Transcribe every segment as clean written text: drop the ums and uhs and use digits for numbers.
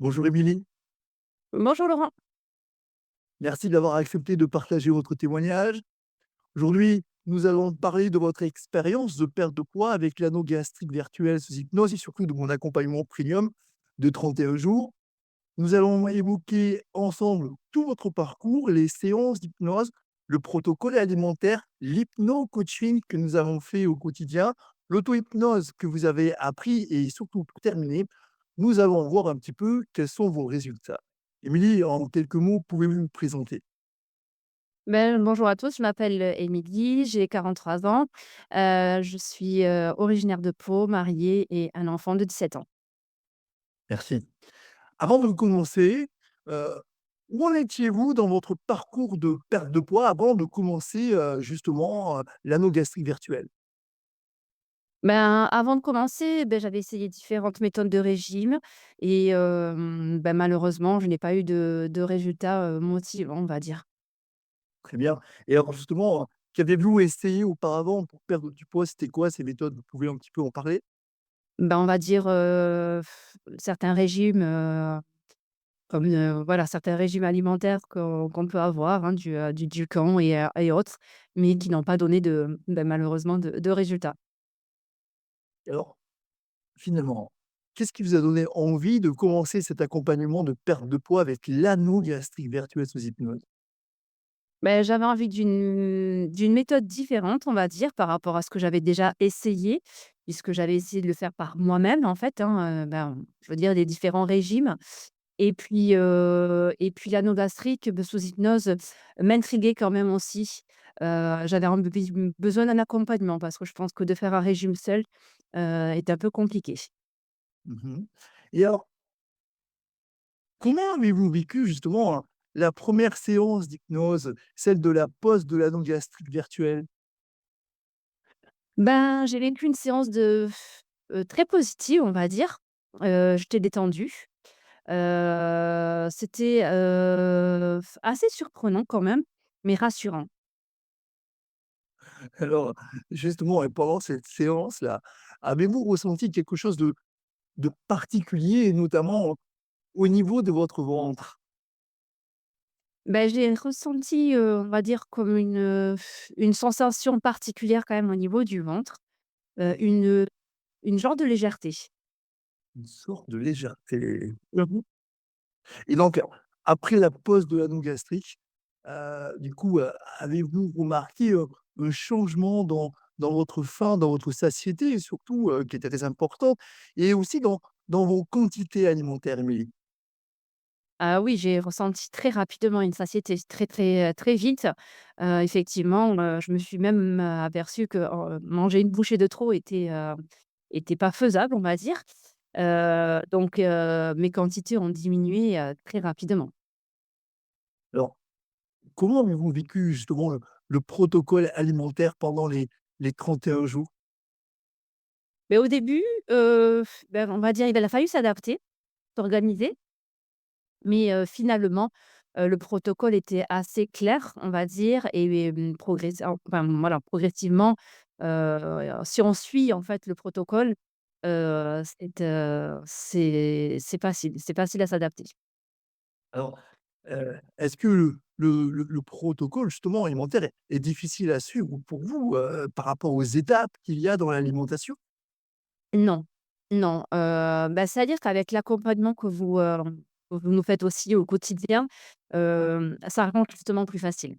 Bonjour Émilie, Bonjour Laurent. merci d'avoir accepté de partager votre témoignage. Aujourd'hui, nous allons parler de votre expérience de perte de poids avec l'anneau gastrique virtuel sous hypnose et surtout de mon accompagnement premium de 31 jours. Nous allons évoquer ensemble tout votre parcours, les séances d'hypnose, le protocole alimentaire, l'hypno-coaching que nous avons fait au quotidien, l'auto-hypnose que vous avez appris et surtout pour terminer, nous allons voir un petit peu quels sont vos résultats. Émilie, en quelques mots, pouvez-vous vous présenter? Bonjour à tous, je m'appelle, Émilie, j'ai 43 ans. Je suis, originaire de Pau, mariée et un enfant de 17 ans. Merci. Avant de commencer, heu, où en étiez-vous dans votre parcours de perte de poids avant de commencer, justement, l'anneau gastrique virtuel? Avant de commencer, j'avais essayé différentes méthodes de régime et malheureusement, je n'ai pas eu de résultats, motivants, on va dire. Très bien. Et alors justement, qu'avez-vous essayé auparavant pour perdre du poids? C'était quoi ces méthodes? Vous pouvez un petit peu en parler? On va dire, certains régimes, comme, voilà, certains régimes alimentaires qu'on peut avoir, hein, du Dukan et autres, mais qui n'ont pas donné malheureusement de résultats. Et alors, finalement, qu'est-ce qui vous a donné envie de commencer cet accompagnement de perte de poids avec l'anneau gastrique virtuel sous hypnose? J'avais envie d'une méthode différente, on va dire, par rapport à ce que j'avais déjà essayé, puisque j'avais essayé de le faire par moi-même, en fait, hein, je veux dire les différents régimes et puis l'anneau gastrique, sous hypnose, m'intriguait quand même aussi. J'avais besoin d'un accompagnement parce que je pense que de faire un régime seul, est un peu compliqué. Mmh. Et alors, comment avez-vous vécu justement, la première séance d'hypnose, celle de la pose de l'anneau gastrique virtuel? J'ai vécu une séance très positive, on va dire. J'étais détendue. C'était, assez surprenant quand même, mais rassurant. Alors, justement et pendant cette séance-là, avez-vous ressenti quelque chose de particulier et notamment au niveau de votre ventre? J'ai ressenti, on va dire comme une sensation particulière quand même au niveau du ventre, une genre de légèreté. Une sorte de légèreté. Mmh. Et donc, après la pose de l'anneau gastrique, du coup, avez-vous remarqué, un changement dans votre faim, dans votre satiété et surtout, qui était très important et aussi dans vos quantités alimentaires, Émilie? Ah oui, j'ai ressenti très rapidement une satiété très, très, très vite. Effectivement, je me suis même, aperçue que, manger une bouchée de trop était pas faisable, on va dire. Mes quantités ont diminué, très rapidement. Alors, comment avez-vous vécu justement le protocole alimentaire pendant les 31 jours? Mais au début, on va dire, il a fallu s'adapter, s'organiser, mais finalement, le protocole était assez clair, on va dire et voilà, progressivement, si on suit, en fait, le protocole, c'est facile à s'adapter. Alors, est-ce que le protocole justement alimentaire est difficile à suivre pour vous, par rapport aux étapes qu'il y a dans l'alimentation? Non, non, c'est-à-dire qu'avec l'accompagnement que vous nous faites aussi au quotidien, ça rend justement plus facile.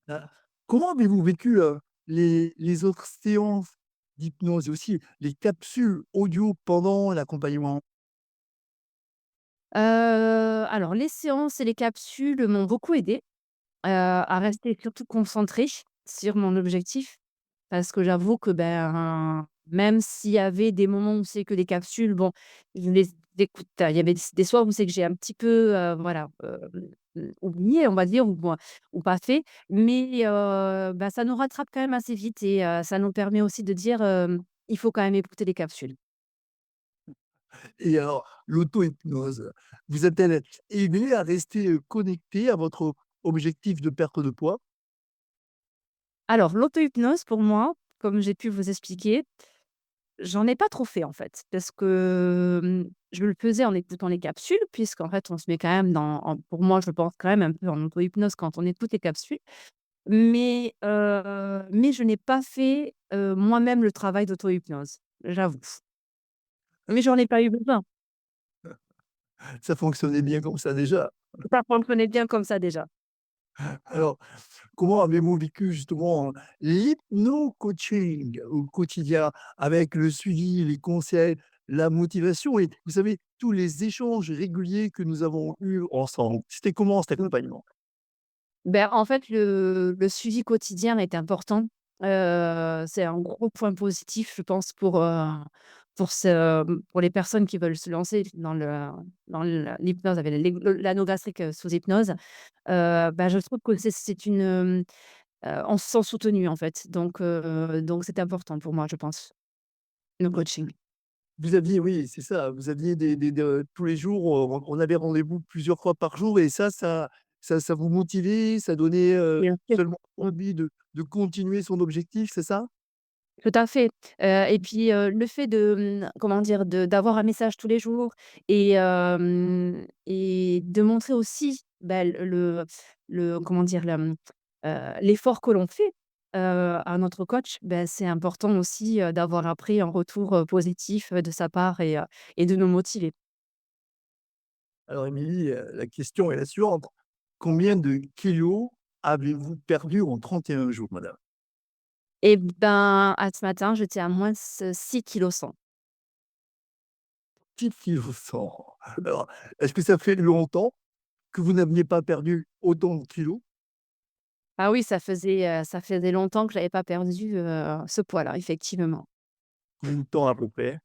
Heu, comment avez-vous vécu, les autres séances d'hypnose et aussi les capsules audio pendant l'accompagnement? Alors les séances et les capsules m'ont beaucoup aidée, à rester surtout concentrée sur mon objectif. Parce que j'avoue que, même s'il y avait des moments où c'est que les capsules, bon, je les écoute il y avait des soirs où c'est que j'ai un petit peu, voilà, oublié, on va dire, ou pas fait. Mais ça nous rattrape quand même assez vite et ça nous permet aussi de dire, «Il faut quand même écouter les capsules». Et alors l'auto-hypnose, vous a-t-elle aidé à rester, connecté à votre objectif de perte de poids? Alors l'auto-hypnose pour moi, comme j'ai pu vous expliquer, J'en ai pas trop fait, en fait, parce que, je le faisais en écoutant les capsules, puisqu'en fait, on se met quand même pour moi, je pense quand même un peu en auto-hypnose quand on écoute les capsules. Mais je n'ai pas fait, moi-même le travail d'auto-hypnose, j'avoue. Mais j'en ai pas eu besoin. Ça fonctionnait bien comme ça déjà. Ça fonctionnait bien comme ça déjà. Alors, comment avez-vous vécu justement l'hypno-coaching au quotidien avec le suivi, les conseils, la motivation et vous savez, tous les échanges réguliers que nous avons eus ensemble? C'était comment cet accompagnement? Ben, en fait, le suivi quotidien est important. C'est un gros point positif, je pense, pour les personnes qui veulent se lancer dans l'hypnose avec l'anneau gastrique, sous hypnose. Bah, je trouve que c'est on se sent soutenu, en fait. Donc c'est important pour moi, je pense, le coaching. Vous aviez oui, c'est ça, vous aviez tous les jours, on avait rendez-vous plusieurs fois par jour et ça vous motivait, ça donnait, Bien sûr. seulement Mmh. envie de continuer son objectif, c'est ça? Tout à fait, et puis, le fait comment dire? D'avoir un message tous les jours et de montrer aussi, bah, comment dire? L'effort que l'on fait, à notre coach, bah, c'est important aussi, d'avoir après un retour, positif, de sa part et de nous motiver. Alors Émilie, la question est la suivante: combien de kilos avez-vous perdu en 31 jours, madame? Et ben, ce matin, j'étais à -6,1 kg. 10 kilos 100. Alors, est-ce que ça fait longtemps que vous n'aviez pas perdu autant de kilos? Ah oui, ça faisait longtemps que j'avais pas perdu, ce poids-là, effectivement. Combien de temps à peu près?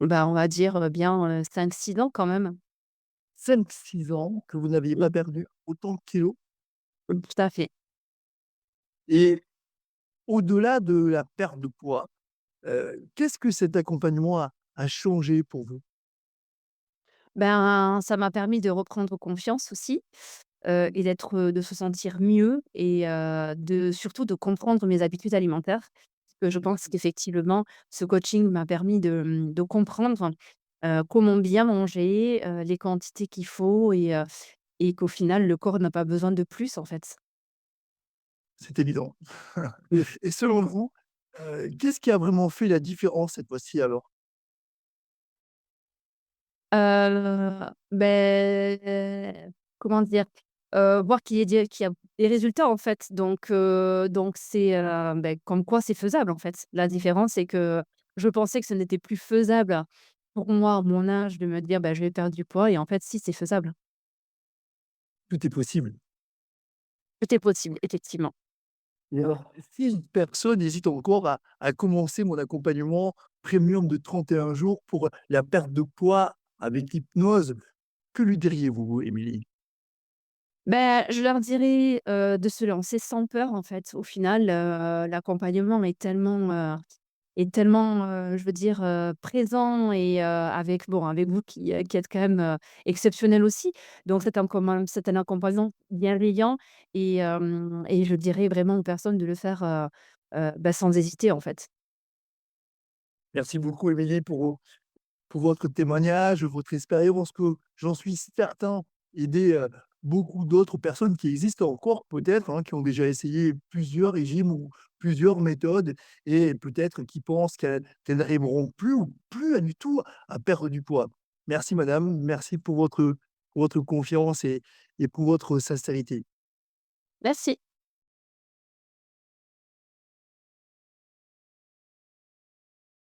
Bah, on va dire, bien, 5-6 ans quand même. 5 6 ans que vous n'aviez pas Mmh, perdu autant de kilos? tout à fait. Et au-delà de la perte de poids, qu'est-ce que cet accompagnement a changé pour vous? Ben, ça m'a permis de reprendre confiance aussi, et de se sentir mieux et surtout de comprendre mes habitudes alimentaires. Parce que je pense qu'effectivement, ce coaching m'a permis de comprendre, comment bien manger, les quantités qu'il faut et qu'au final, le corps n'a pas besoin de plus, en fait. C'est évident. Et selon vous, qu'est-ce qui a vraiment fait la différence cette fois-ci alors? Comment dire? Voir qu'il y a des résultats, en fait, donc c'est, comme quoi c'est faisable, en fait. La différence, c'est que je pensais que ce n'était plus faisable pour moi, à mon âge, de me dire: «Bah, je vais perdre du poids» et en fait, si, c'est faisable. Tout est possible. Tout est possible, effectivement. Et alors, si une personne hésite encore à commencer mon accompagnement premium de 31 jours pour la perte de poids avec l'hypnose, que lui diriez-vous, Émilie? Ben, je leur dirais, de se lancer sans peur, en fait. Au final, l'accompagnement est tellement, je veux dire, présent et avec vous qui êtes quand même, exceptionnel aussi. Donc c'est un accompagnement bienveillant et je dirais vraiment aux personnes de le faire, sans hésiter, en fait. Merci beaucoup, Émilie, pour votre témoignage, votre expérience que j'en suis certain aider, beaucoup d'autres personnes qui existent encore peut-être, hein, qui ont déjà essayé plusieurs régimes ou plusieurs méthodes et peut-être qui pensent qu'elles n'arriveront plus ou plus à du tout à perdre du poids. Merci madame, merci pour votre confiance et pour votre sincérité. Merci.